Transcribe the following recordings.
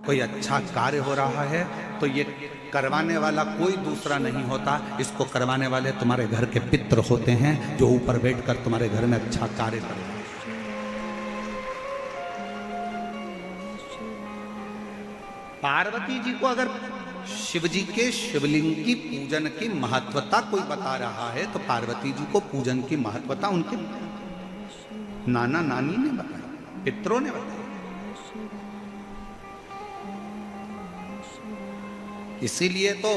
कोई अच्छा कार्य हो रहा है तो ये करवाने वाला कोई दूसरा नहीं होता, इसको करवाने वाले तुम्हारे घर के पितृ होते हैं जो ऊपर बैठकर तुम्हारे घर में अच्छा कार्य करते हैं। पार्वती जी को अगर शिव जी के शिवलिंग की पूजन की महत्वता कोई बता रहा है तो पार्वती जी को पूजन की महत्वता उनके नाना नानी ने बताई, पितरों ने बताई। इसीलिए तो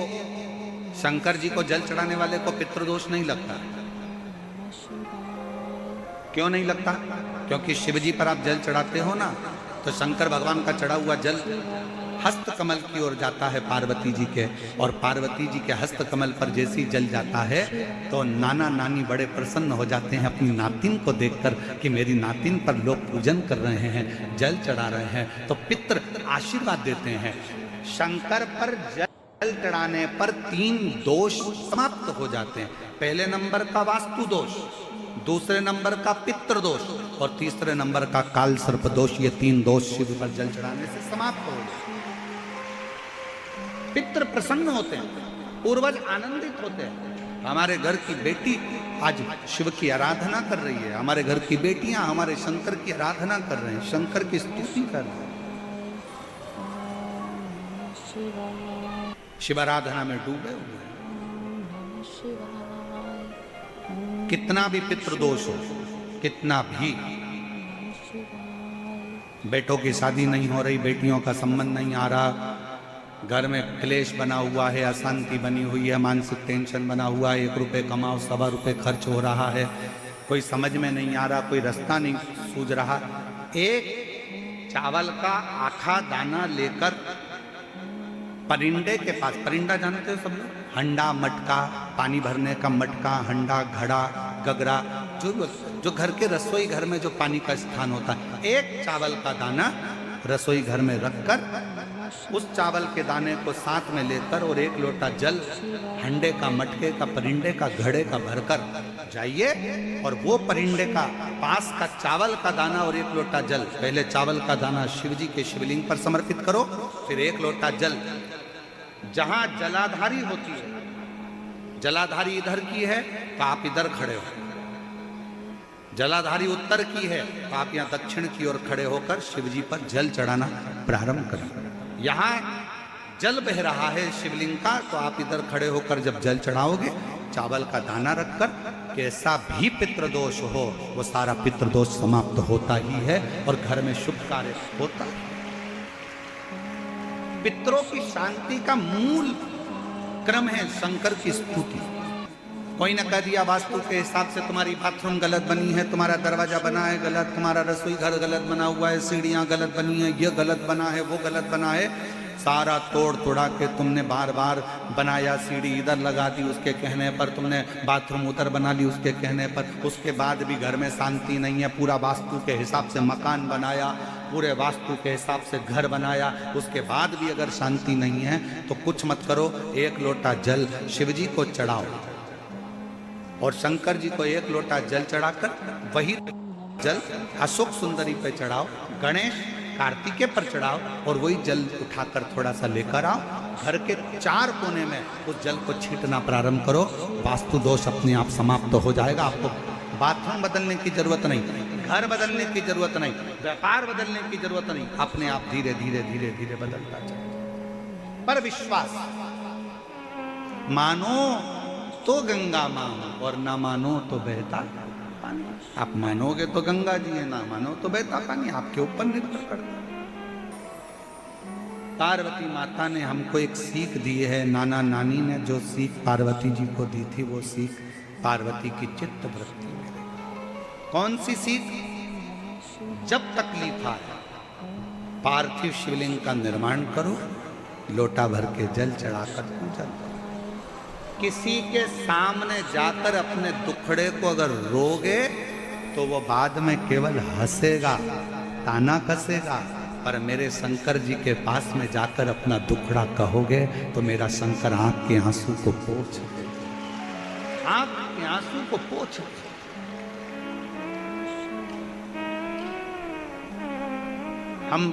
शंकर जी को जल चढ़ाने वाले को पितृदोष नहीं लगता। क्यों नहीं लगता? क्योंकि शिव जी पर आप जल चढ़ाते हो ना, तो शंकर भगवान का चढ़ा हुआ जल हस्त कमल की ओर जाता है पार्वती जी के, और पार्वती जी के हस्त कमल पर जैसे ही जल जाता है तो नाना नानी बड़े प्रसन्न हो जाते हैं अपनी नातिन को देखकर कि मेरी नातिन पर लोग पूजन कर रहे हैं, जल चढ़ा रहे हैं, तो पितृ आशीर्वाद देते हैं। शंकर पर जल चढ़ाने पर 3 दोष समाप्त हो जाते हैं। पहले नंबर का वास्तु दोष, दूसरे नंबर का पितृ दोष और तीसरे नंबर का काल सर्प दोष। ये 3 दोष शिव पर जल चढ़ाने से समाप्त हो जाते हैं। पितृ प्रसन्न होते हैं, पूर्वज आनंदित होते हैं। हमारे घर की बेटी आज शिव की आराधना कर रही है, हमारे घर की बेटियां हमारे शंकर की आराधना कर रहे हैं, शंकर की स्तुति कर रहे हैं। शिव आराधना में डूबे हुए। कितना भी पितृदोष हो, कितना भी, बेटों की शादी नहीं हो रही, बेटियों का संबंध नहीं आ रहा, घर में क्लेश बना हुआ है, अशांति बनी हुई है, मानसिक टेंशन बना हुआ है, 1 रुपये कमाओ 1.25 रुपये खर्च हो रहा है, कोई समझ में नहीं आ रहा, कोई रास्ता नहीं सूझ रहा, एक चावल का आखा दाना लेकर परिंदे के पास, परिंदा जानते हो सब लोग, हंडा मटका, पानी भरने का मटका, हंडा घड़ा गगरा, जो घर के रसोई घर में जो पानी का स्थान होता है, एक चावल का दाना रसोई घर में रखकर उस चावल के दाने को साथ में लेकर और 1 लोटा जल हंडे का, मटके का, परिंदे का, घड़े का भरकर जाइए और वो परिंदे का पास का चावल का दाना और 1 लोटा जल, पहले चावल का दाना शिव जी के शिवलिंग पर समर्पित करो, फिर 1 लोटा जल जहां जलाधारी होती है, जलाधारी इधर की है तो आप इधर खड़े हो, जलाधारी उत्तर की है तो आप यहाँ दक्षिण की ओर खड़े होकर शिव जी पर जल चढ़ाना प्रारंभ करें। यहाँ जल बह रहा है शिवलिंग का तो आप इधर खड़े होकर जब जल चढ़ाओगे, चावल का दाना रखकर, कैसा भी पितृदोष हो वो सारा पितृदोष समाप्त होता ही है और घर में शुभ कार्य होता है। पितरों की शांति का मूल क्रम है शंकर की स्तुति। कोई न कह दिया वास्तु के हिसाब से तुम्हारी बाथरूम गलत बनी है, तुम्हारा दरवाजा बना है गलत, तुम्हारा रसोई घर गलत बना हुआ है, सीढ़ियाँ गलत बनी है, ये गलत बना है, वो गलत बना है, सारा तोड़ तोड़ा के तुमने बार बार बनाया, सीढ़ी इधर लगा दी उसके कहने पर, तुमने बाथरूम उधर बना ली उसके कहने पर, उसके बाद भी घर में शांति नहीं है, पूरा वास्तु के हिसाब से मकान बनाया, पूरे वास्तु के हिसाब से घर बनाया, उसके बाद भी अगर शांति नहीं है तो कुछ मत करो, 1 लोटा जल शिव जी को चढ़ाओ और शंकर जी को 1 लोटा जल चढ़ाकर वही जल अशोक सुंदरी पे चढ़ाओ, गणेश कार्तिकेय पर चढ़ाओ और वही जल उठाकर थोड़ा सा लेकर आओ, घर के 4 कोने में उस जल को छींटना प्रारंभ करो, वास्तु दोष अपने आप समाप्त हो जाएगा। आपको बाथरूम बदलने की जरूरत नहीं, घर बदलने की जरूरत नहीं, व्यापार बदलने की जरूरत नहीं, अपने आप धीरे धीरे धीरे धीरे बदलता चले। पर विश्वास, मानो तो गंगा मानो और ना मानो तो बहता पानी। आप मानोगे तो गंगा जी है, ना मानो तो बहता पानी, आपके ऊपर निर्भर करता है। पार्वती माता ने हमको एक सीख दी है, नाना नानी ने जो सीख पार्वती जी को दी थी वो सीख पार्वती की चित्त वृत्ति में। कौन सी सीख? जब तकलीफ आए पार्थिव शिवलिंग का निर्माण करो, लोटा भर के जल चढ़ाकर पूजा करो। किसी के सामने जाकर अपने दुखड़े को अगर रोगे तो वो बाद में केवल हंसेगा, ताना कसेगा, पर मेरे शंकर जी के पास में जाकर अपना दुखड़ा कहोगे तो मेरा शंकर आंख के आंसू को पोंछ देगा, आंख के आंसू को पोंछ देगा। हम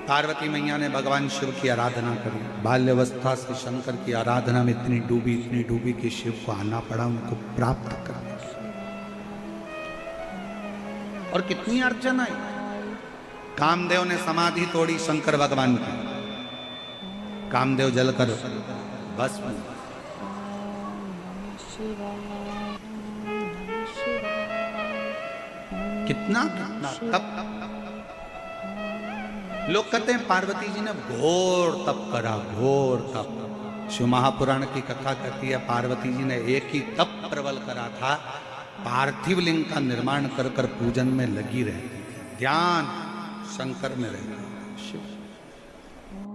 पार्वती मैया ने भगवान शिव की आराधना करी। बाल्यावस्था से शंकर की आराधना में इतनी डूबी कि शिव को आना पड़ा उनको प्राप्त करने के लिए। और कितनी अर्चना आई। कामदेव ने समाधि तोड़ी शंकर भगवान की, कामदेव जलकर भस्म। कितना तप। लोग कहते हैं पार्वती जी ने घोर तप करा, घोर तप। शिव महापुराण की कथा कहती है पार्वती जी ने एक ही तप प्रबल करा था, पार्थिव लिंग का निर्माण कर कर पूजन में लगी रहती थी, ध्यान शंकर में रहती शिव।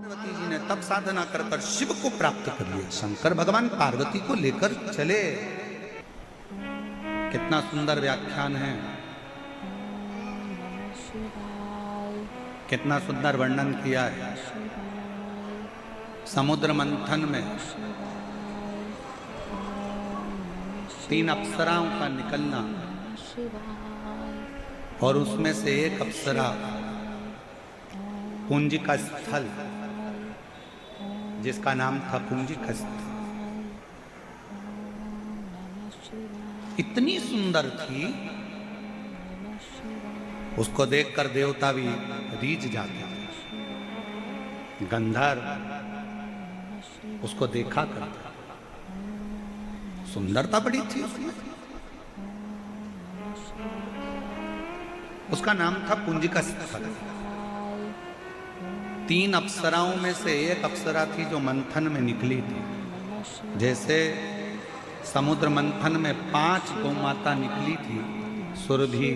पार्वती जी ने तप साधना कर कर शिव को प्राप्त कर लिया। शंकर भगवान पार्वती को लेकर चले। कितना सुंदर व्याख्यान है, कितना सुंदर वर्णन किया है। समुद्र मंथन में 3 अप्सराओं का निकलना और उसमें से एक अप्सरा पुंजिका स्थल, जिसका नाम था पुंजिका स्थल, इतनी सुंदर थी उसको देखकर देवता भी रीझ जाते थे। गंधर्व उसको देखा करते, सुंदरता बड़ी थी उसमें। उसका नाम था पुंजिका स्थल। 3 अप्सराओं में से एक अप्सरा थी जो मंथन में निकली थी। जैसे समुद्र मंथन में 5 गौमाता निकली थी, सुरभि,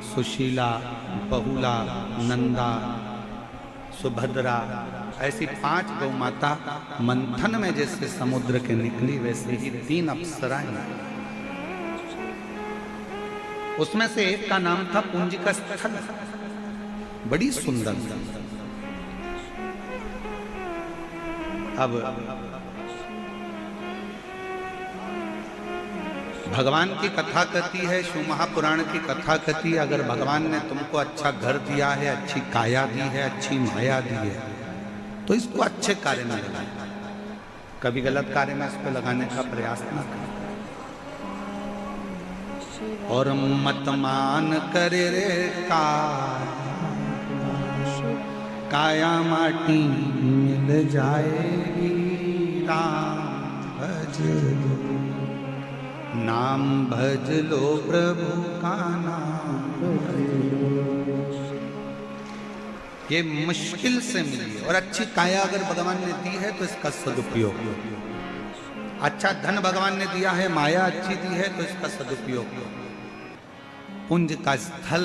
सुशीला, बहुला, नंदा, सुभद्रा, ऐसी 5 गौमाता मंथन में जैसे समुद्र के निकली, वैसे ही 3 अप्सराएं। उसमें से एक का नाम था पुंजिका स्थल, बड़ी सुंदर। अब भगवान की कथा कहती है, शिव महापुराण की कथा कहती है, अगर भगवान ने तुमको अच्छा घर दिया है, अच्छी काया दी है, अच्छी माया दी है, तो इसको अच्छे कार्य में लगाए, कभी गलत कार्य में इसको लगाने का प्रयास न करें। और मत मान करे रे काया माटी मिल जाएगी, राम भज नाम भज लो प्रभु का नाम। ये मुश्किल से मिली और अच्छी काया अगर भगवान ने दी है तो इसका सदुपयोग। अच्छा धन भगवान ने दिया है, माया अच्छी दी है तो इसका सदुपयोग। पुंज का स्थल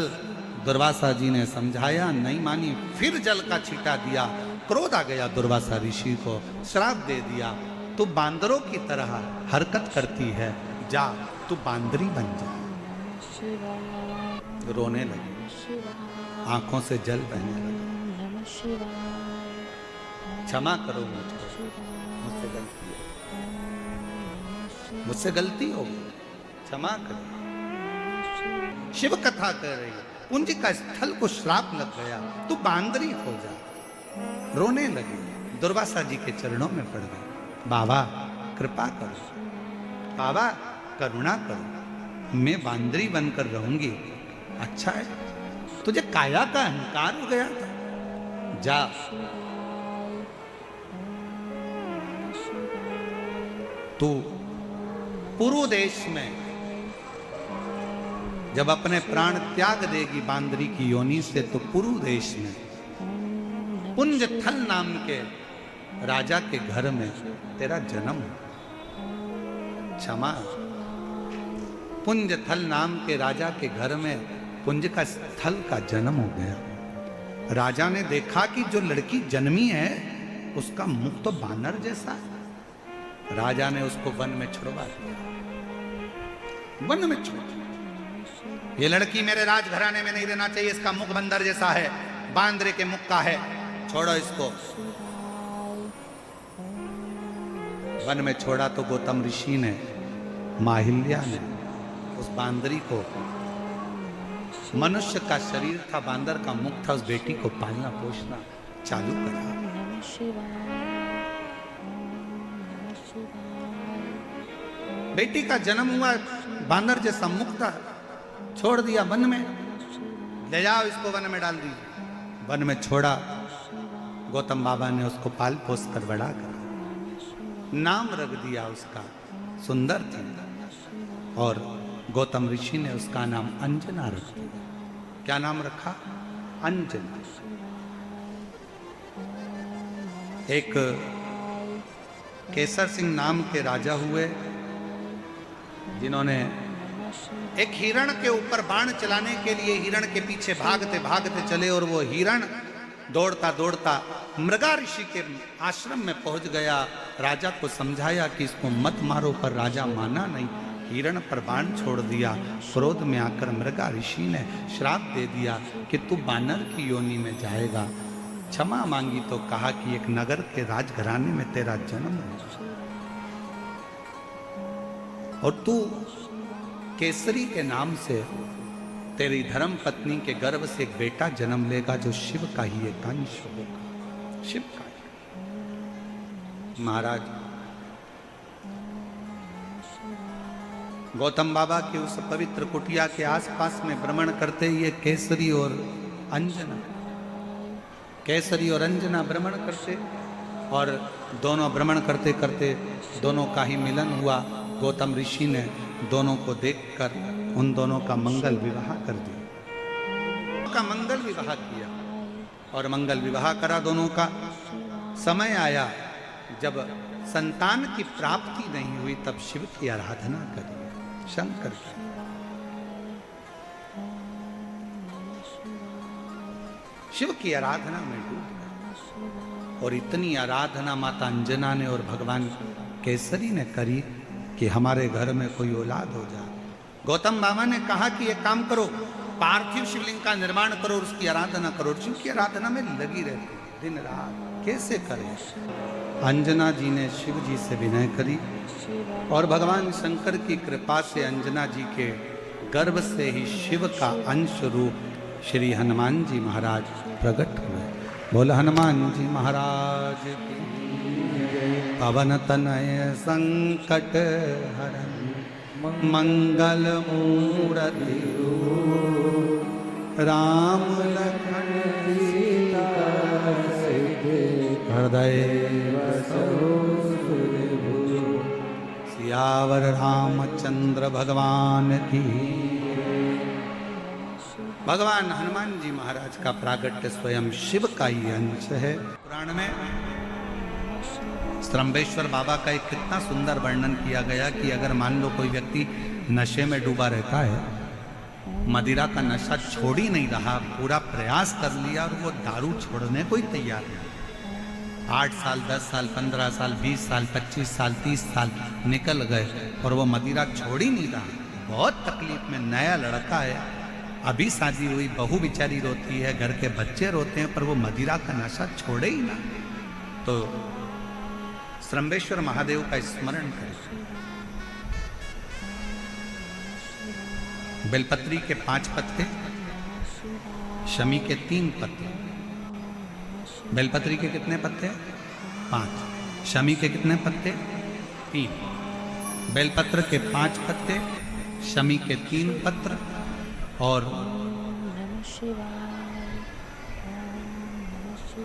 दुर्वासा जी ने समझाया, नहीं मानी, फिर जल का छींटा दिया। क्रोध आ गया दुर्वासा ऋषि को, श्राप दे दिया, तू बांदरों की तरह हरकत करती है, जा तू बांदरी बन जा। रोने लगी, आंखों से जल बहने लगा। क्षमा करो मुझसे गलती है, मुझसे गलती हो गई, क्षमा करो। शिव कथा कर रही है, पुंजिका स्थल को श्राप लग गया, तू बांदरी हो जा। रोने लगी, दुर्वासा जी के चरणों में पड़ गई, बाबा कृपा करो, बाबा करुणा करो, मैं बांदरी बनकर रहूंगी। अच्छा है, तुझे काया का अहंकार हो गया था, जा। तू पूर्व देश में जब अपने प्राण त्याग देगी बांदरी की योनि से, तो पूर्व देश में पुंजथल नाम के राजा के घर में तेरा जन्म। क्षमा, पुंजथल नाम के राजा के घर में पुंज का स्थल का जन्म हो गया। राजा ने देखा कि जो लड़की जन्मी है उसका मुख तो बानर जैसा है। राजा ने उसको वन में छुड़वा दिया, वन में छोड़। ये लड़की मेरे राजघराने में नहीं रहना चाहिए, इसका मुख बंदर जैसा है, बांदरे के मुख का है, छोड़ो इसको। वन में छोड़ा तो गौतम ऋषि ने, माहिल्या ने उस बांदरी को, मनुष्य का शरीर था, बांदर का मुख था, उस बेटी को पालना पोषना, चालू करा। बेटी का जन्म हुआ, बांदर जैसा मुक्ता छोड़ दिया वन में, ले जाओ इसको वन में डाल दीजिए। वन में छोड़ा, गौतम बाबा ने उसको पाल पोस कर बड़ा कर नाम रख दिया उसका सुंदर थी, और गौतम ऋषि ने उसका नाम अंजना रख दिया। क्या नाम रखा? अंजना। एक केसर सिंह नाम के राजा हुए, जिन्होंने एक हिरण के ऊपर बाण चलाने के लिए हिरण के पीछे भागते भागते चले, और वो हिरण दौड़ता दौड़ता मृगा ऋषि के आश्रम में पहुंच गया। राजा को समझाया कि इसको मत मारो, पर राजा माना नहीं, हिरण पर बाण छोड़ दिया। क्रोध में आकर मृगा ऋषि ने श्राप दे दिया कि तू बानर की योनि में जाएगा। क्षमा मांगी तो कहा कि एक नगर के राजघराने में तेरा जन्म है, और तू केसरी के नाम से तेरी धर्म पत्नी के गर्भ से एक बेटा जन्म लेगा, जो शिव का ही एक अंश होगा, शिव का। महाराज गौतम बाबा की उस पवित्र कुटिया के आसपास में भ्रमण करते ये केसरी और अंजना, केसरी और अंजना भ्रमण करते, और दोनों भ्रमण करते करते दोनों का ही मिलन हुआ। गौतम ऋषि ने दोनों को देखकर उन दोनों का मंगल विवाह कर दिया, का मंगल विवाह किया, और मंगल विवाह करा दोनों का। समय आया जब संतान की प्राप्ति नहीं हुई, तब शिव की आराधना करी, शंकर की। शिव की आराधना में डूब गए, और इतनी आराधना माता अंजना ने और भगवान केसरी ने करी कि हमारे घर में कोई औलाद हो जाए। गौतम बाबा ने कहा कि एक काम करो, पार्थिव शिवलिंग का निर्माण करो और उसकी आराधना करो। शिव की आराधना में लगी रहती है दिन रात, कैसे करें? अंजना जी ने शिव जी से विनय करी, और भगवान शंकर की कृपा से अंजना जी के गर्भ से ही शिव का अंश रूप श्री हनुमान जी महाराज प्रकट हुए। बोल हनुमान जी महाराज की। पवन तनय संकट हरन मंगल मूर्ति राम लखन सीता हृदय सियावर रामचंद्र भगवान की। भगवान हनुमान जी महाराज का प्रागट्य स्वयं शिव का ही अंश है। पुराण में स्तंभेश्वर बाबा का एक कितना सुंदर वर्णन किया गया कि अगर मान लो कोई व्यक्ति नशे में डूबा रहता है, मदिरा का नशा छोड़ ही नहीं रहा, पूरा प्रयास कर लिया और वो दारू छोड़ने को ही तैयार नहीं, 8 साल 10 साल 15 साल 20 साल 25 साल 30 साल निकल गए और वो मदिरा छोड़ ही नहीं रहा, बहुत तकलीफ में। नया लड़का है, अभी शादी हुई, बहू बेचारी रोती है, घर के बच्चे रोते हैं, पर वो मदिरा का नशा छोड़े ही ना। तो स्तंभेश्वर महादेव का स्मरण करें। बेलपत्री के 5 पत्ते, शमी के 3 पत्ते। बेलपत्री के कितने पत्ते? 5। शमी के कितने पत्ते? 3। बेलपत्र के 5 पत्ते, शमी के 3 पत्र, और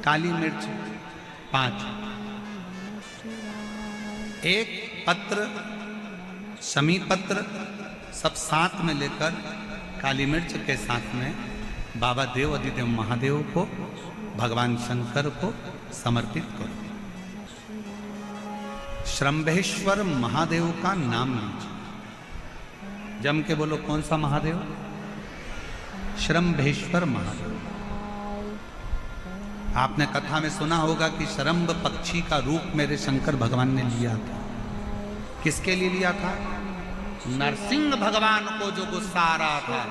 काली मिर्च 5। 1 पत्र, शमी पत्र सब साथ में लेकर काली मिर्च के साथ में बाबा देव अधिदेव महादेव को, भगवान शंकर को समर्पित करो। स्तंभेश्वर महादेव का नाम लीजिए, जम के बोलो। कौन सा महादेव? स्तंभेश्वर महादेव। आपने कथा में सुना होगा कि शरम्भ पक्षी का रूप मेरे शंकर भगवान ने लिया था। किसके लिए लिया था? नरसिंह भगवान को जो गुस्सा आ रहा था,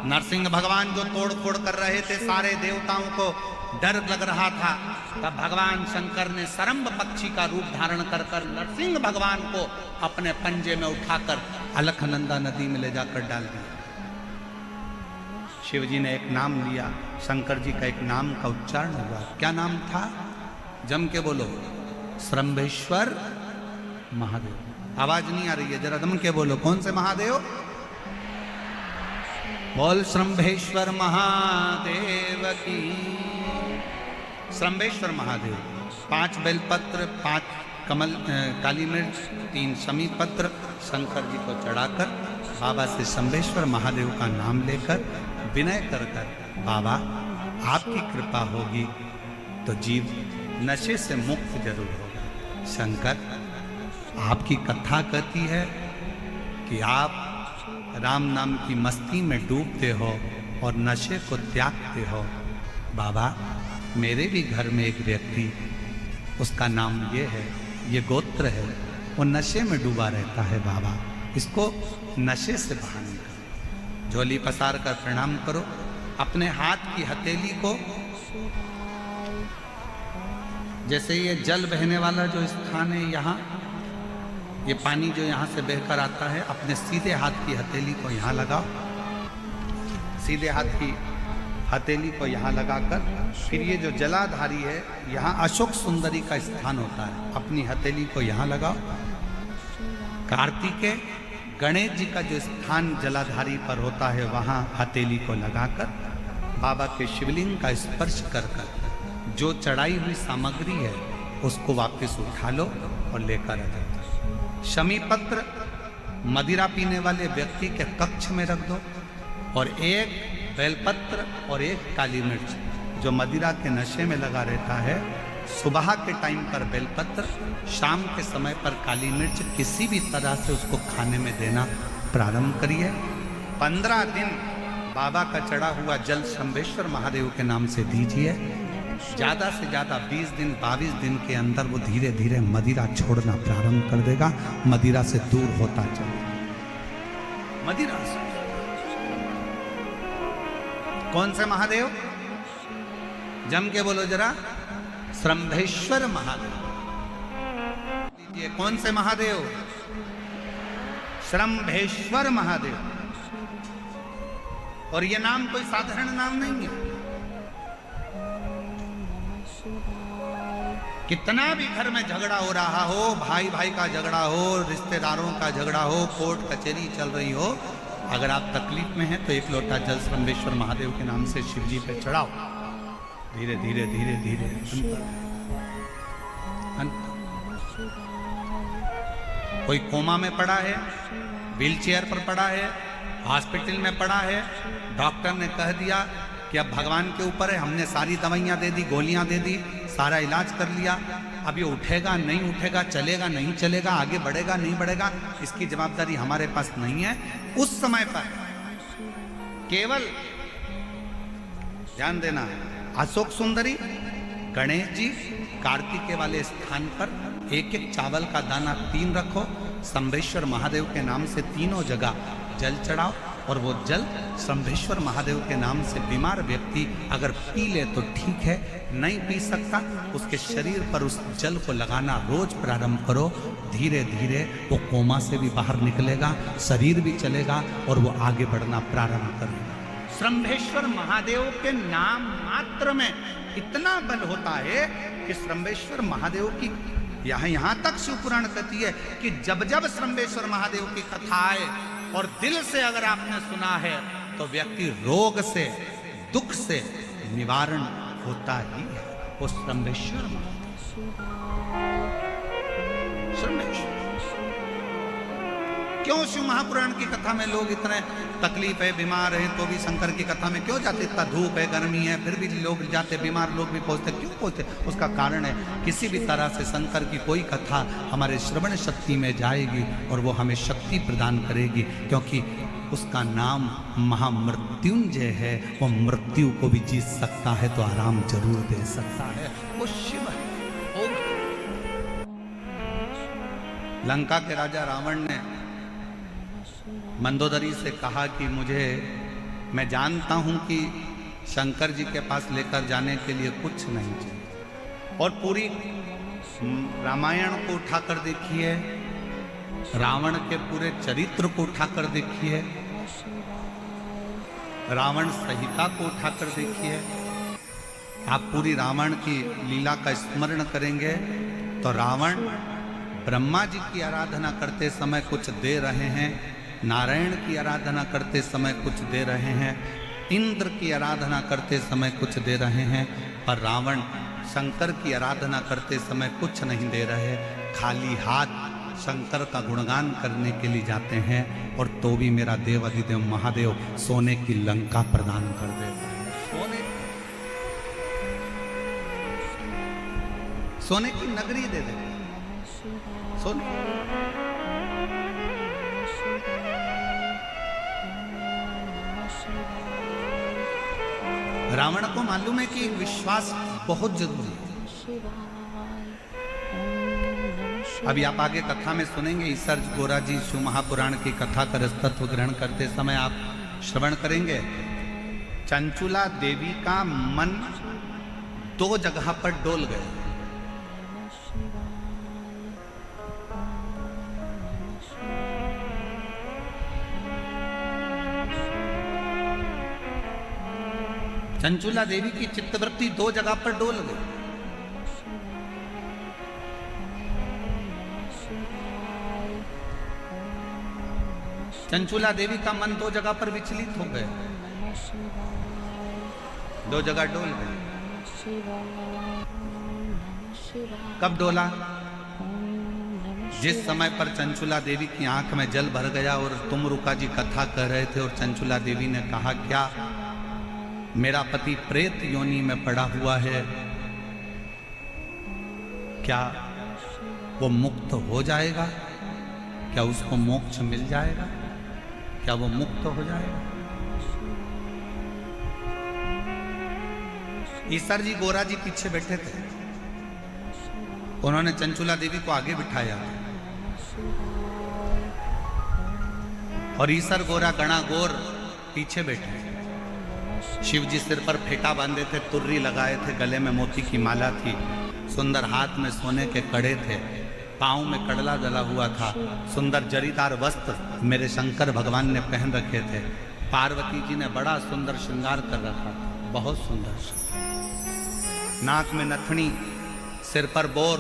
नरसिंह भगवान जो तोड़ फोड़ कर रहे थे, सारे देवताओं को डर लग रहा था, तब भगवान शंकर ने शरम्भ पक्षी का रूप धारण कर नरसिंह भगवान को अपने पंजे में उठाकर अलखनंदा नदी में ले जाकर डाल दिया। शिव जी ने एक नाम लिया, शंकर जी का एक नाम का उच्चारण हुआ। क्या नाम था? जम के बोलो, श्रंभेश्वर महादेव। आवाज नहीं आ रही है, जरा दम के बोलो, कौन से महादेव? बोल श्रंभेश्वर महादेव की। श्रंभेश्वर महादेव। 5 बेलपत्र, 5 कमल काली मिर्च, 3 शमी पत्र शंकर जी को चढ़ाकर बाबा से श्रंभेश्वर महादेव का नाम लेकर विनय कर बाबा आपकी कृपा होगी तो जीव नशे से मुक्त जरूर होगा। शंकर, आपकी कथा कहती है कि आप राम नाम की मस्ती में डूबते हो और नशे को त्यागते हो। बाबा, मेरे भी घर में एक व्यक्ति, उसका नाम ये है, ये गोत्र है, वो नशे में डूबा रहता है। बाबा, इसको नशे से बाहर निकालो। झोली पसार कर प्रणाम करो। अपने हाथ की हथेली को, जैसे ये जल बहने वाला जो स्थान है यहाँ, ये पानी जो यहाँ से बहकर आता है, अपने सीधे हाथ की हथेली को यहाँ लगाओ। सीधे हाथ की हथेली को यहाँ लगाकर फिर ये जो जलाधारी है, यहाँ अशोक सुंदरी का स्थान होता है, अपनी हथेली को यहाँ लगाओ। कार्तिकेय गणेश जी का जो स्थान जलाधारी पर होता है, वहाँ हथेली को लगाकर बाबा के शिवलिंग का स्पर्श कर कर जो चढ़ाई हुई सामग्री है उसको वापस उठा लो और लेकर आ जाओ। शमी पत्र मदिरा पीने वाले व्यक्ति के कक्ष में रख दो और 1 बेलपत्र और 1 काली मिर्च जो मदिरा के नशे में लगा रहता है, सुबह के टाइम पर बेलपत्र, शाम के समय पर काली मिर्च, किसी भी तरह से उसको खाने में देना प्रारंभ करिए। 15 दिन बाबा का चढ़ा हुआ जल शंभेश्वर महादेव के नाम से दीजिए। ज़्यादा से ज़्यादा 20 दिन 22 दिन के अंदर वो धीरे धीरे मदिरा छोड़ना प्रारंभ कर देगा, मदिरा से दूर होता चलेगा। मदिरा से कौन से महादेव? जम के बोलो जरा, श्रंभेश्वर महादेव। कौन से महादेव? श्रंभेश्वर महादेव। और ये नाम कोई साधारण नाम नहीं है। कितना भी घर में झगड़ा हो रहा हो, भाई भाई का झगड़ा हो, रिश्तेदारों का झगड़ा हो, कोर्ट कचहरी चल रही हो, अगर आप तकलीफ में हैं तो 1 लोटा जल श्रंभेश्वर महादेव के नाम से शिव जी पे चढ़ाओ। धीरे धीरे धीरे धीरे कोई कोमा में पड़ा है, व्हीलचेयर पर पड़ा है, हॉस्पिटल में पड़ा है, डॉक्टर ने कह दिया कि अब भगवान के ऊपर है, हमने सारी दवाइयाँ दे दी, गोलियाँ दे दी, सारा इलाज कर लिया, अब ये उठेगा नहीं उठेगा, चलेगा नहीं चलेगा, आगे बढ़ेगा नहीं बढ़ेगा, इसकी जवाबदारी हमारे पास नहीं है। उस समय पर केवल ध्यान देना, अशोक सुंदरी, गणेश जी, कार्तिकेय वाले स्थान पर 1-1 चावल का दाना 3 रखो, शंभेश्वर महादेव के नाम से तीनों जगह जल चढ़ाओ और वो जल शंभेश्वर महादेव के नाम से बीमार व्यक्ति अगर पी ले तो ठीक है, नहीं पी सकता उसके शरीर पर उस जल को लगाना रोज प्रारंभ करो। धीरे धीरे वो कोमा से भी बाहर निकलेगा, शरीर भी चलेगा और वो आगे बढ़ना प्रारंभ करेगा। शंभेश्वर महादेव के नाम मात्र में इतना बल होता है कि शंभेश्वर महादेव की यहाँ तक शिवपुराण कहती है कि जब जब शंभेश्वर महादेव की कथा आए और दिल से अगर आपने सुना है तो व्यक्ति रोग से, दुख से निवारण होता ही है। वो शंभेश्वर क्यों शिव महापुराण की कथा में लोग इतने तकलीफ है, बीमार है, तो भी शंकर की कथा में क्यों जाते? इतना धूप है, गर्मी है, फिर भी लोग जाते, बीमार लोग भी पहुंचते, क्यों पहुंचते? उसका कारण है किसी भी तरह से शंकर की कोई कथा हमारे श्रवण शक्ति में जाएगी और वो हमें शक्ति प्रदान करेगी, क्योंकि उसका नाम महामृत्युंजय है। वो मृत्यु को भी जीत सकता है तो आराम जरूर दे सकता है, वो शिव है। लंका के राजा रावण ने मंदोदरी से कहा कि मैं जानता हूं कि शंकर जी के पास लेकर जाने के लिए कुछ नहीं चाहिए, और पूरी रामायण को उठाकर देखिए, रावण के पूरे चरित्र को उठाकर देखिए, रावण संहिता को उठाकर देखिए। आप पूरी रावण की लीला का स्मरण करेंगे तो रावण ब्रह्मा जी की आराधना करते समय कुछ दे रहे हैं, नारायण की आराधना करते समय कुछ दे रहे हैं, इंद्र की आराधना करते समय कुछ दे रहे हैं, पर रावण शंकर की आराधना करते समय कुछ नहीं दे रहे, खाली हाथ शंकर का गुणगान करने के लिए जाते हैं, और तो भी मेरा देव अधिदेव महादेव सोने की लंका प्रदान कर देता है। सोने की नगरी दे देते हैं। सोने रावण को मालूम है कि विश्वास बहुत जरूरी है। अभी आप आगे कथा में सुनेंगे, ईसर गोरा जी शिव महापुराण की कथा का रसतत्व ग्रहण करते समय आप श्रवण करेंगे। चंचुला देवी का मन दो जगह पर डोल गया। चंचुला देवी की चित्तवृत्ति दो जगह पर डोल गई। चंचुला देवी का मन दो जगह पर विचलित हो गया, दो जगह डोल गए। कब डोला? जिस समय पर चंचुला देवी की आंख में जल भर गया और तुमरुका जी कथा कर रहे थे और चंचुला देवी ने कहा, क्या मेरा पति प्रेत योनि में पड़ा हुआ है, क्या वो मुक्त हो जाएगा? क्या उसको मोक्ष मिल जाएगा? क्या वो मुक्त हो जाएगा? ईसर जी गोरा जी पीछे बैठे थे, उन्होंने चंचुला देवी को आगे बिठाया और ईसर गोरा गणा गोर पीछे बैठे। शिव जी सिर पर फेटा बांधे थे, तुर्री लगाए थे, गले में मोती की माला थी, सुंदर हाथ में सोने के कड़े थे, पाँव में कड़ला डला हुआ था, सुंदर जरीदार वस्त्र मेरे शंकर भगवान ने पहन रखे थे। पार्वती जी ने बड़ा सुंदर श्रृंगार कर रखा था, बहुत सुंदर। नाक में नथनी, सिर पर बोर,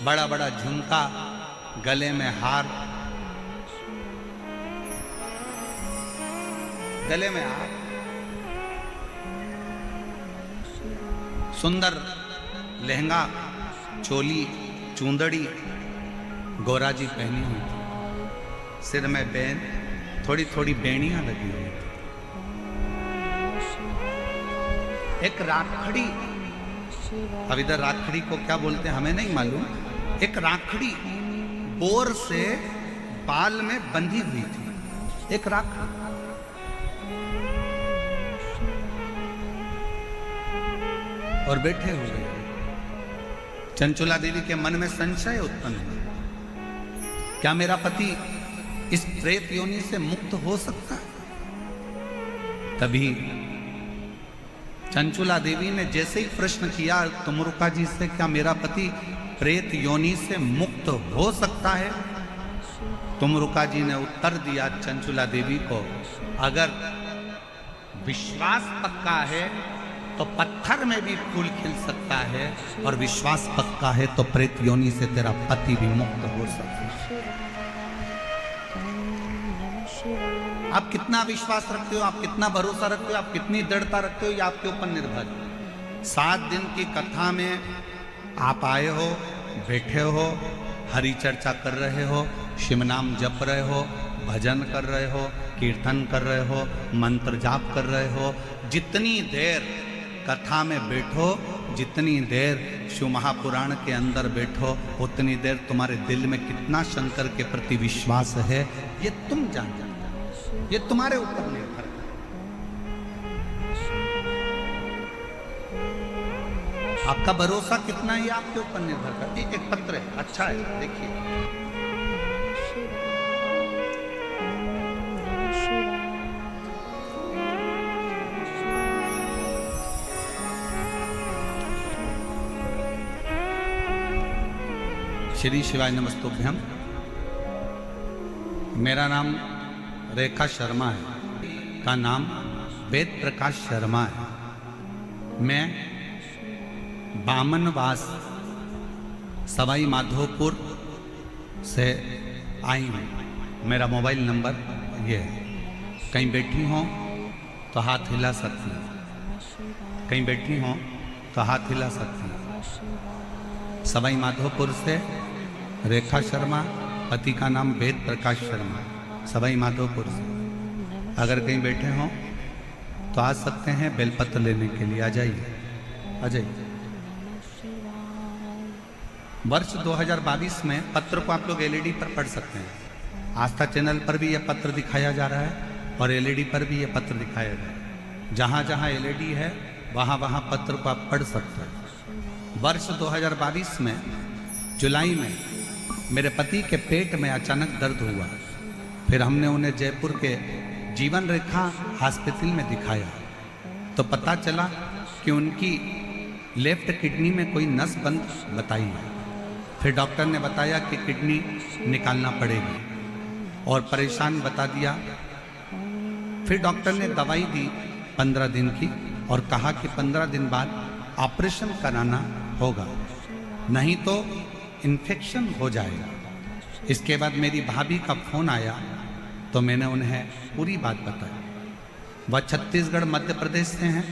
बड़ा बड़ा झुमका, गले में हार, गले में हार, सुंदर लहंगा, चोली, चूंदड़ी गोरा जी पहनी हुई थी, सिर में बैन, थोड़ी थोड़ी बेड़ियां लगी हुई थी। एक राखड़ी, अब इधर राखड़ी को क्या बोलते हैं हमें नहीं मालूम, एक राखड़ी बोर से बाल में बंधी हुई थी, एक राखड़ी। और बैठे हुए चंचुला देवी के मन में संशय उत्पन्न हुआ, क्या मेरा पति इस प्रेत योनि से मुक्त हो सकता है? तभी चंचुला देवी ने जैसे ही प्रश्न किया तुमरुका जी से, क्या मेरा पति प्रेत योनि से मुक्त हो सकता है? तुमरुका जी ने उत्तर दिया चंचुला देवी को, अगर विश्वास पक्का है तो पत्थर में भी फूल खिल सकता है, और विश्वास पक्का है तो प्रेत योनि से तेरा पति भी मुक्त हो सकता है। आप कितना विश्वास रखते हो, आप कितना भरोसा रखते हो, आप कितनी दृढ़ता रखते हो, ये आपके ऊपर निर्भर है। 7 दिन की कथा में आप आए हो, बैठे हो, हरि चर्चा कर रहे हो, शिव नाम जप रहे हो, भजन कर रहे हो, कीर्तन कर रहे हो, मंत्र जाप कर रहे हो। जितनी देर कथा में बैठो, जितनी देर शिव महापुराण के अंदर बैठो, उतनी देर तुम्हारे दिल में कितना शंकर के प्रति विश्वास है ये तुम जान सकते हो, ये तुम्हारे ऊपर निर्भर है। आपका भरोसा कितना है आपके ऊपर निर्भर करता है। एक पत्र है, अच्छा है, देखिए। श्री शिवाय नमस्तुभ्यम। मेरा नाम रेखा शर्मा है। का नाम वेद प्रकाश शर्मा है। मैं बामनवास सवाई माधोपुर से आई हूँ। मेरा मोबाइल नंबर ये है। कहीं बैठी हों तो हाथ हिला सकती हैं, कहीं बैठी हों तो हाथ हिला सकती हैं। सवाई माधोपुर से रेखा शर्मा, पति का नाम वेद प्रकाश शर्मा, सवाई माधोपुर से। अगर कहीं बैठे हों तो आ सकते हैं बेलपत्र लेने के लिए। आ जाइए, आ जाइए। वर्ष 2022 में पत्र को आप लोग एलईडी पर पढ़ सकते हैं। आस्था चैनल पर भी यह पत्र दिखाया जा रहा है और एलईडी पर भी यह पत्र दिखाया जा रहा है। जहाँ जहाँ एलईडी है वहाँ वहाँ पत्र को आप पढ़ सकते हैं। वर्ष 2022 में जुलाई में मेरे पति के पेट में अचानक दर्द हुआ। फिर हमने उन्हें जयपुर के जीवन रेखा हॉस्पिटल में दिखाया तो पता चला कि उनकी लेफ्ट किडनी में कोई नस बंद बताई है। फिर डॉक्टर ने बताया कि किडनी निकालना पड़ेगी और परेशान बता दिया। फिर डॉक्टर ने दवाई दी 15 दिन की और कहा कि 15 दिन बाद ऑपरेशन कराना होगा, नहीं तो इन्फेक्शन हो जाएगा। इसके बाद मेरी भाभी का फोन आया तो मैंने उन्हें पूरी बात बताई। वह छत्तीसगढ़ मध्य प्रदेश से हैं।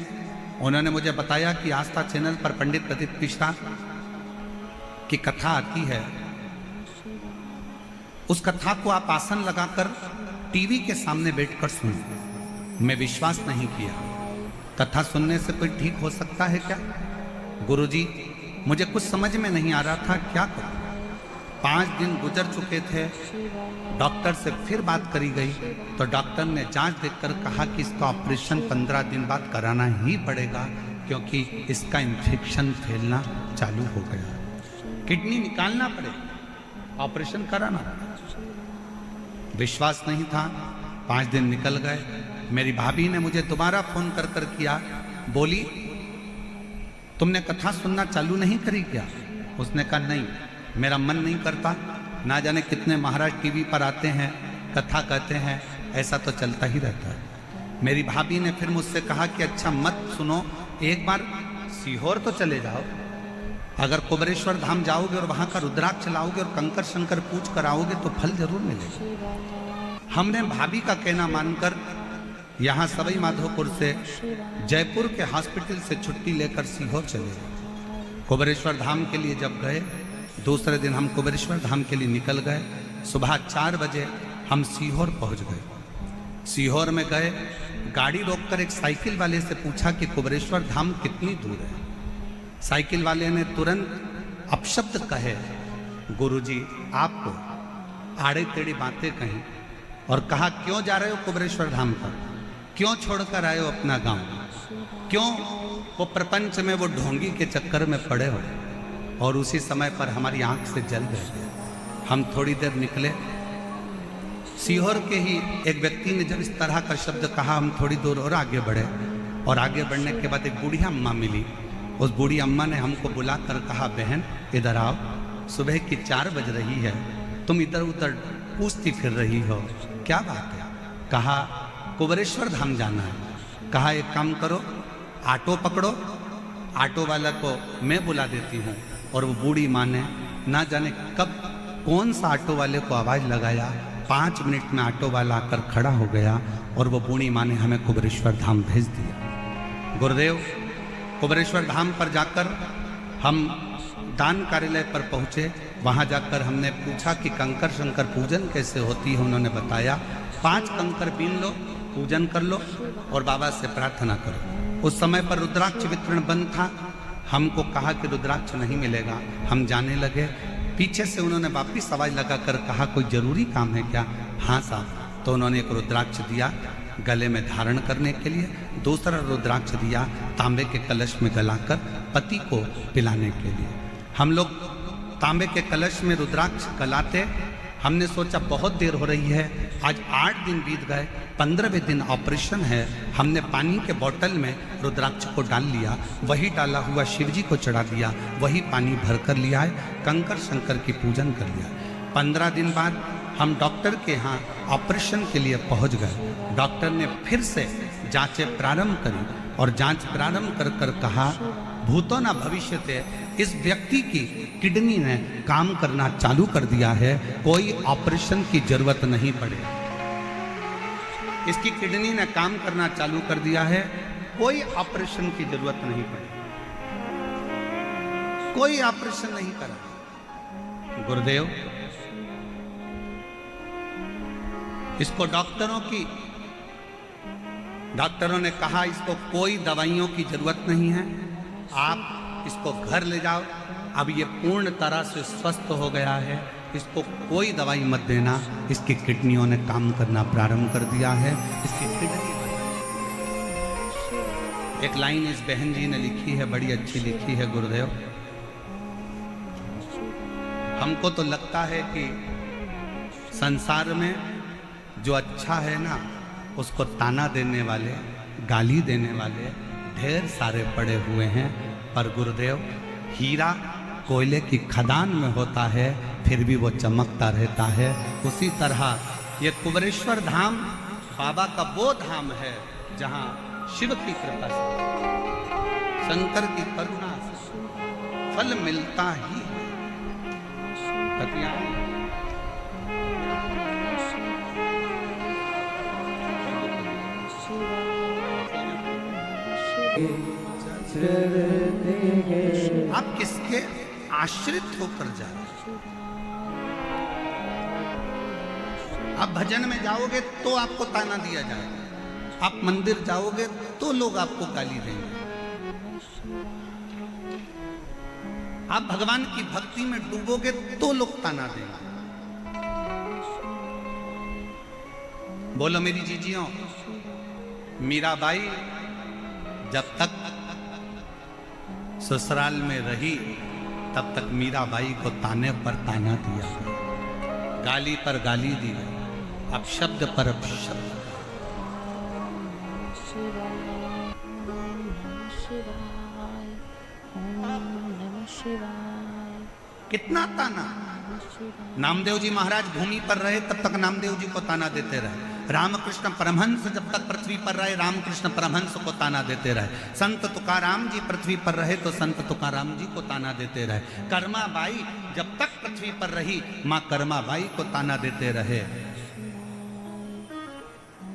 उन्होंने मुझे बताया कि आस्था चैनल पर पंडित प्रदीप मिश्रा की कथा आती है, उस कथा को आप आसन लगाकर टीवी के सामने बैठकर सुनिए। मैं विश्वास नहीं किया। कथा सुनने से कोई ठीक हो सकता है क्या? गुरुजी, मुझे कुछ समझ में नहीं आ रहा था, क्या करूं। 5 दिन गुजर चुके थे। डॉक्टर से फिर बात करी गई तो डॉक्टर ने जांच देखकर कहा कि इसका ऑपरेशन 15 दिन बाद कराना ही पड़ेगा क्योंकि इसका इन्फेक्शन फैलना चालू हो गया। किडनी निकालना पड़ेगा, ऑपरेशन कराना पड़ेगा। विश्वास नहीं था। 5 दिन निकल गए। मेरी भाभी ने मुझे दोबारा फोन कर कर किया, बोली तुमने कथा सुनना चालू नहीं करी क्या? उसने कहा नहीं, मेरा मन नहीं करता। ना जाने कितने महाराज टीवी पर आते हैं, कथा कहते हैं, ऐसा तो चलता ही रहता है। मेरी भाभी ने फिर मुझसे कहा कि अच्छा मत सुनो, एक बार सीहोर तो चले जाओ। अगर कुबरेश्वर धाम जाओगे और वहाँ का रुद्राक्ष लाओगे और कंकर शंकर पूछ कर आओगे तो फल जरूर मिलेगा। हमने भाभी का कहना मानकर यहाँ सवाई माधोपुर से जयपुर के हॉस्पिटल से छुट्टी लेकर सीहोर चले गए। कुबरेश्वर धाम के लिए जब गए, दूसरे दिन हम कुबरेश्वर धाम के लिए निकल गए। सुबह 4 बजे हम सीहोर पहुँच गए। सीहोर में गए, गाड़ी रोककर एक साइकिल वाले से पूछा कि कुबरेश्वर धाम कितनी दूर है। साइकिल वाले ने तुरंत अपशब्द कहे, गुरुजी आपको आड़े टेढ़ी बातें कहीं और कहा क्यों जा रहे हो कुबरेश्वर धाम पर, क्यों छोड़कर आए हो अपना गांव, क्यों वो प्रपंच में वो ढोंगी के चक्कर में पड़े हो। और उसी समय पर हमारी आंख से जल गए। हम थोड़ी देर निकले। सीहोर के ही एक व्यक्ति ने जब इस तरह का शब्द कहा, हम थोड़ी दूर और आगे बढ़े और आगे बढ़ने के बाद एक बूढ़ी अम्मा मिली। उस बूढ़ी अम्मा ने हमको बुलाकर कहा, बहन इधर आओ, सुबह की 4 बज रही है, तुम इधर उधर पूछती फिर रही हो, क्या बात है? कहा कुबरेश्वर धाम जाना है। कहा एक काम करो, ऑटो पकड़ो, ऑटो वाला को मैं बुला देती हूँ। और वो बूढ़ी माँ ने ना जाने कब कौन सा ऑटो वाले को आवाज़ लगाया, 5 मिनट में ऑटो वाला आकर खड़ा हो गया और वो बूढ़ी माँ ने हमें कुबरेश्वर धाम भेज दिया। गुरुदेव, कुबरेश्वर धाम पर जाकर हम दान कार्यालय पर पहुँचे। वहाँ जाकर हमने पूछा कि कंकर शंकर पूजन कैसे होती है। उन्होंने बताया 5 कंकर बीन लो, पूजन कर लो और बाबा से प्रार्थना करो। उस समय पर रुद्राक्ष वितरण बंद था। हमको कहा कि रुद्राक्ष नहीं मिलेगा। हम जाने लगे। पीछे से उन्होंने वापिस आवाज लगाकर कहा कोई जरूरी काम है क्या? हाँ साहब। तो उन्होंने एक रुद्राक्ष दिया गले में धारण करने के लिए, दूसरा रुद्राक्ष दिया तांबे के कलश में गलाकर पति को पिलाने के लिए। हम लोग तांबे के कलश में रुद्राक्ष गलाते। हमने सोचा बहुत देर हो रही है, आज 8 दिन बीत गए, 15वें दिन ऑपरेशन है। हमने पानी के बोतल में रुद्राक्ष को डाल लिया, वही डाला हुआ शिव जी को चढ़ा दिया, वही पानी भर कर लिया है, कंकर शंकर की पूजन कर लिया। 15 दिन बाद हम डॉक्टर के यहाँ ऑपरेशन के लिए पहुंच गए। डॉक्टर ने फिर से जांचें प्रारंभ करी और जांच प्रारंभ कर कर कहा, भूतो न भविष्यते, इस व्यक्ति की किडनी ने काम करना चालू कर दिया है, कोई ऑपरेशन की जरूरत नहीं पड़े। इसकी किडनी ने काम करना चालू कर दिया है, कोई ऑपरेशन की जरूरत नहीं पड़े, कोई ऑपरेशन नहीं करा। गुरुदेव, इसको डॉक्टरों ने कहा इसको कोई दवाइयों की जरूरत नहीं है, आप इसको घर ले जाओ, अब ये पूर्ण तरह से स्वस्थ हो गया है, इसको कोई दवाई मत देना, इसकी किडनियों ने काम करना प्रारंभ कर दिया है, इसकी किडनी। एक लाइन इस बहन जी ने लिखी है, बड़ी अच्छी लिखी है गुरुदेव। हमको तो लगता है कि संसार में जो अच्छा है ना, उसको ताना देने वाले, गाली देने वाले ढेर सारे पड़े हुए हैं, पर गुरुदेव, हीरा कोयले की खदान में होता है फिर भी वो चमकता रहता है। उसी तरह ये कुबरेश्वर धाम बाबा का वो धाम है जहाँ शिव की कृपा से, शंकर की करुणा से फल मिलता ही है। आप किसके आश्रित होकर जा रहे हैं? आप भजन में जाओगे तो आपको ताना दिया जाएगा, आप मंदिर जाओगे तो लोग आपको गाली देंगे, आप भगवान की भक्ति में डूबोगे तो लोग ताना देंगे। बोलो मेरी जीजियों, मीराबाई जब तक ससुराल में रही तब तक मीराबाई को ताने पर ताना दिया, गाली पर गाली दी, अब शब्द पर अब शब्द। कितना ताना। नामदेव जी महाराज भूमि पर रहे तब तक नामदेव जी को ताना देते रहे, रामकृष्ण परमहंस जब तक पृथ्वी पर रहे रामकृष्ण परमहंस को ताना देते रहे, संत तुकाराम जी पृथ्वी पर रहे तो संत तुकाराम जी को ताना देते रहे, कर्माबाई जब तक पृथ्वी पर रही माँ कर्माबाई को ताना देते रहे।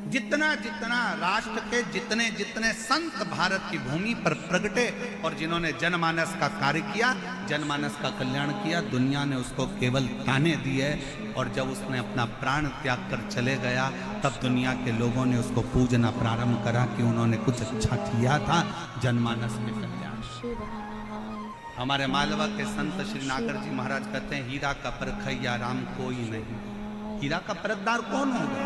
जितना जितना राष्ट्र के जितने जितने संत भारत की भूमि पर प्रगटे और जिन्होंने जनमानस का कार्य किया, जनमानस का कल्याण किया, दुनिया ने उसको केवल ताने दिए, और जब उसने अपना प्राण त्याग कर चले गया तब दुनिया के लोगों ने उसको पूजना प्रारंभ करा कि उन्होंने कुछ अच्छा किया था जनमानस में कल्याण। हमारे मालवा के संत श्री नागर जी महाराज कहते हैं, हीरा का परखैया राम कोई नहीं। हीरा का परखदार कौन होगा?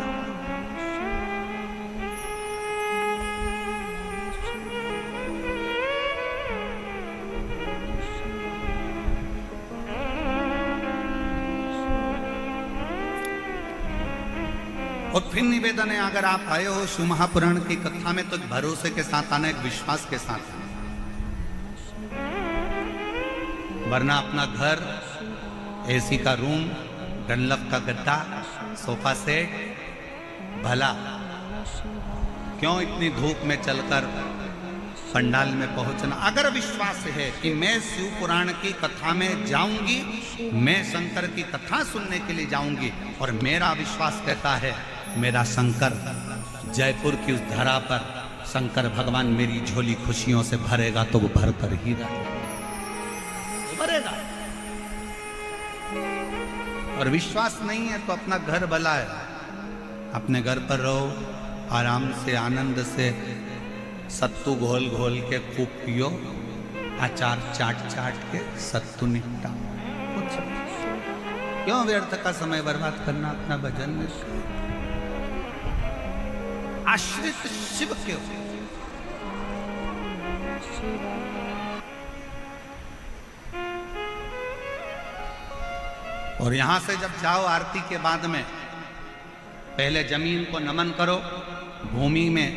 और फिर निवेदन है, अगर आप आए हो शिव महापुराण की कथा में तो एक भरोसे के साथ आना, एक विश्वास के साथ आना, वरना अपना घर, एसी का रूम, डनलप का गद्दा, सोफा सेट, भला क्यों इतनी धूप में चलकर पंडाल में पहुंचना। अगर विश्वास है कि मैं शिव पुराण की कथा में जाऊंगी, मैं शंकर की कथा सुनने के लिए जाऊंगी, और मेरा विश्वास कहता है मेरा शंकर जयपुर की उस धरा पर शंकर भगवान मेरी झोली खुशियों से भरेगा तो वो भर कर ही भरेगा। और विश्वास नहीं है तो अपना घर भला है, अपने घर पर रहो, आराम से आनंद से सत्तू घोल घोल के खूब पियो, अचार चाट चाट के सत्तू निपटा। क्यों व्यर्थ का समय बर्बाद करना अपना भजन में? आश्रित शिव के हो। और यहां से जब जाओ आरती के बाद में पहले जमीन को नमन करो। भूमि में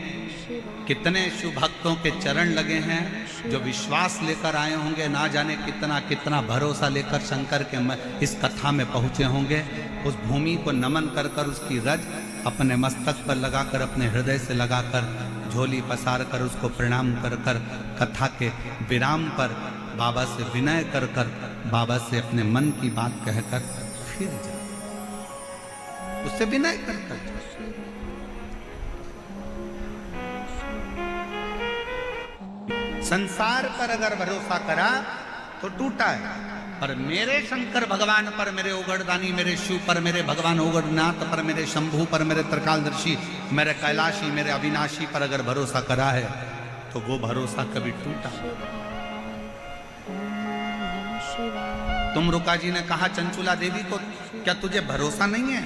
कितने शिव भक्तों के चरण लगे हैं, जो विश्वास लेकर आए होंगे, ना जाने कितना कितना भरोसा लेकर शंकर के इस कथा में पहुंचे होंगे, उस भूमि को नमन कर कर उसकी रज अपने मस्तक पर लगाकर, अपने हृदय से लगाकर, झोली पसार कर उसको प्रणाम कर कर, कथा के विराम पर बाबा से विनय कर कर, बाबा से अपने मन की बात कहकर फिर जा, उससे विनय कर कर। संसार पर अगर भरोसा करा तो टूटा है, पर मेरे शंकर भगवान पर, मेरे उगड़दानी, मेरे शिव पर, मेरे भगवान उगड़नाथ पर, मेरे शंभू पर, मेरे त्रिकालदर्शी, मेरे कैलाशी, मेरे अविनाशी पर अगर भरोसा करा है तो वो भरोसा कभी टूटा। तुम रुका जी ने कहा चंचुला देवी को, क्या तुझे भरोसा नहीं है?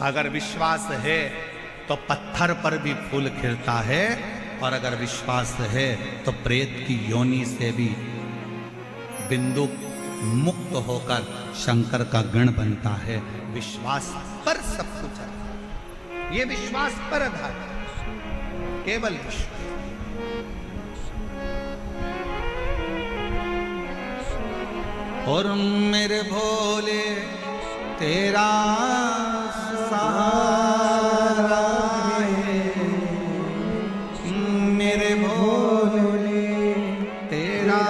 अगर विश्वास है तो पत्थर पर भी फूल खिलता है, और अगर विश्वास है तो प्रेत की योनि से भी बिंदु मुक्त होकर शंकर का गण बनता है। विश्वास पर सब कुछ है, ये विश्वास पर आधार, केवल विश्वास। और मेरे भोले तेरा सहारा है, मेरे भोले तेरा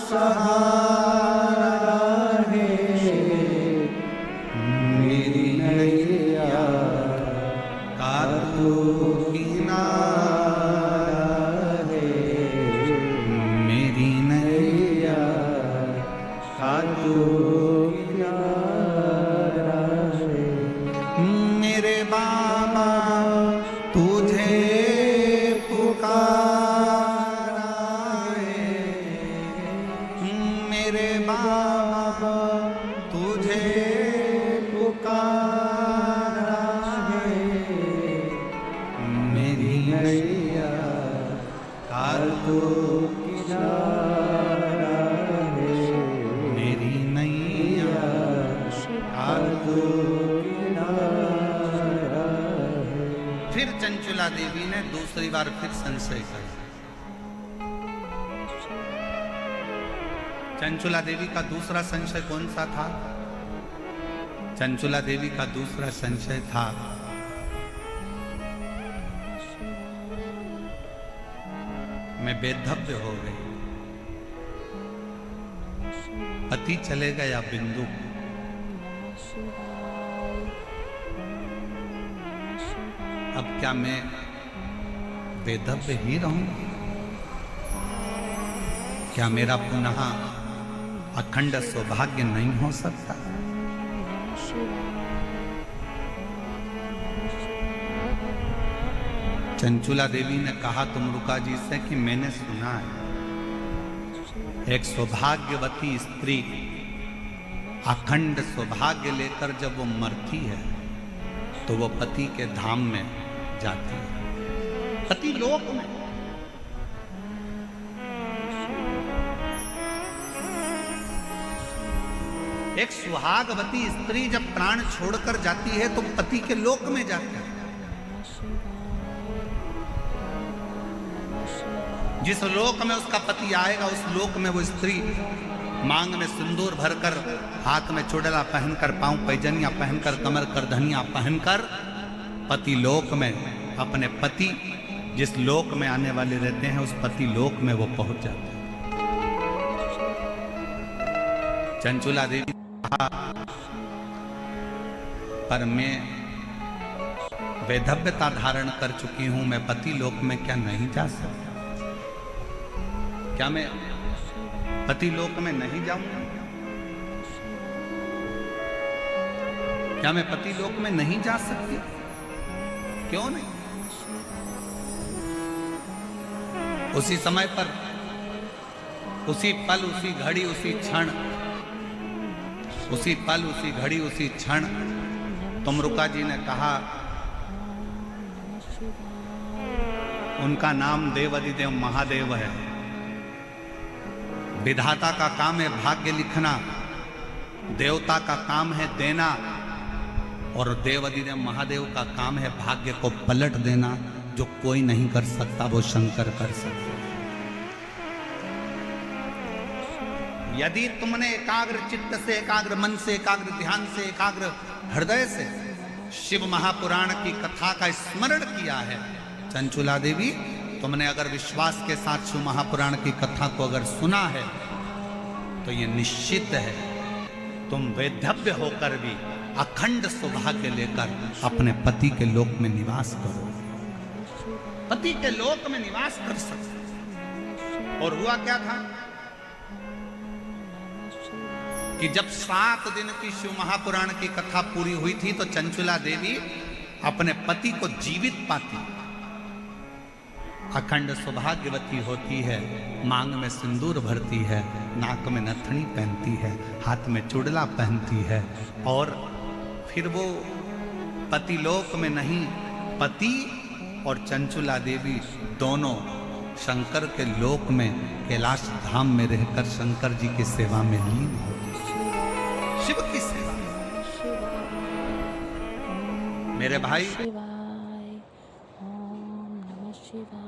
सहारा है, मेरी नैया का तू किनारा है, मेरी नैया का तू किनारा है। मेरे बाबा तुझे पुकारा है, मेरे बाबा तुझे पुकारा है, मेरी नैया का तू किनारा है, मेरी नैया का तू किनारा है। फिर चंचुला देवी ने दूसरी बार फिर संशय किया। चंचुला देवी का दूसरा संशय कौन सा था? चंचुला देवी का दूसरा संशय था, मैं बेधव्य हो गई, पति चले गया बिंदु, अब क्या मैं बेधव्य ही रहूंगी? क्या मेरा पुनः अखंड सौभाग्य नहीं हो सकता? चंचुला देवी ने कहा तुमरुका जी से कि मैंने सुना है एक सौभाग्यवती स्त्री अखंड सौभाग्य लेकर जब वो मरती है तो वो पति के धाम में जाती है, पति लोक में। एक सुहागवती स्त्री जब प्राण छोड़कर जाती है तो पति के लोक में जाती है। जिस लोक में उसका पति आएगा उस लोक में वो स्त्री मांग में सिंदूर भरकर, हाथ में चुड़ला पहनकर, पांव पैजनिया पहनकर, कमर कर धनिया पहनकर पति लोक में अपने पति जिस लोक में आने वाले रहते हैं उस पति लोक में वो पहुंच जाते हैं। चंचुला देवी कहा पर मैं वैधव्यता धारण कर चुकी हूं, मैं पति लोक में क्या नहीं जा सकती? क्या मैं पति लोक में नहीं जाऊंगा? क्या मैं पति लोक में नहीं जा सकती? क्यों नहीं? उसी समय पर, उसी पल, उसी घड़ी, उसी क्षण, उसी पल, उसी घड़ी, उसी क्षण तुमरुका जी ने कहा, उनका नाम देवाधिदेव महादेव है। विधाता का काम है भाग्य लिखना, देवता का काम है देना, और देवाधिदेव महादेव का काम है भाग्य को पलट देना, जो कोई नहीं कर सकता वो शंकर कर सकते। यदि तुमने एकाग्र चित्त से, एकाग्र मन से, एकाग्र ध्यान से, एकाग्र हृदय से शिव महापुराण की कथा का स्मरण किया है, चंचुला देवी तुमने अगर विश्वास के साथ शिव महापुराण की कथा को अगर सुना है तो ये निश्चित है तुम वैधव्य होकर भी अखंड सौभाग्य लेकर अपने पति के लोक में निवास करो, पति के लोक में निवास कर सकते। और हुआ क्या था कि जब 7 दिन की शिव महापुराण की कथा पूरी हुई थी तो चंचुला देवी अपने पति को जीवित पाती, अखंड सौभाग्यवती होती है, मांग में सिंदूर भरती है, नाक में नथनी पहनती है, हाथ में चूड़ला पहनती है, और फिर वो पतिलोक में नहीं, पति और चंचुला देवी दोनों शंकर के लोक में कैलाश धाम में रहकर शंकर जी की सेवा में लीन हो, शिव की सेवा में। मेरे भाई शिवाय, ओम नमः शिवाय।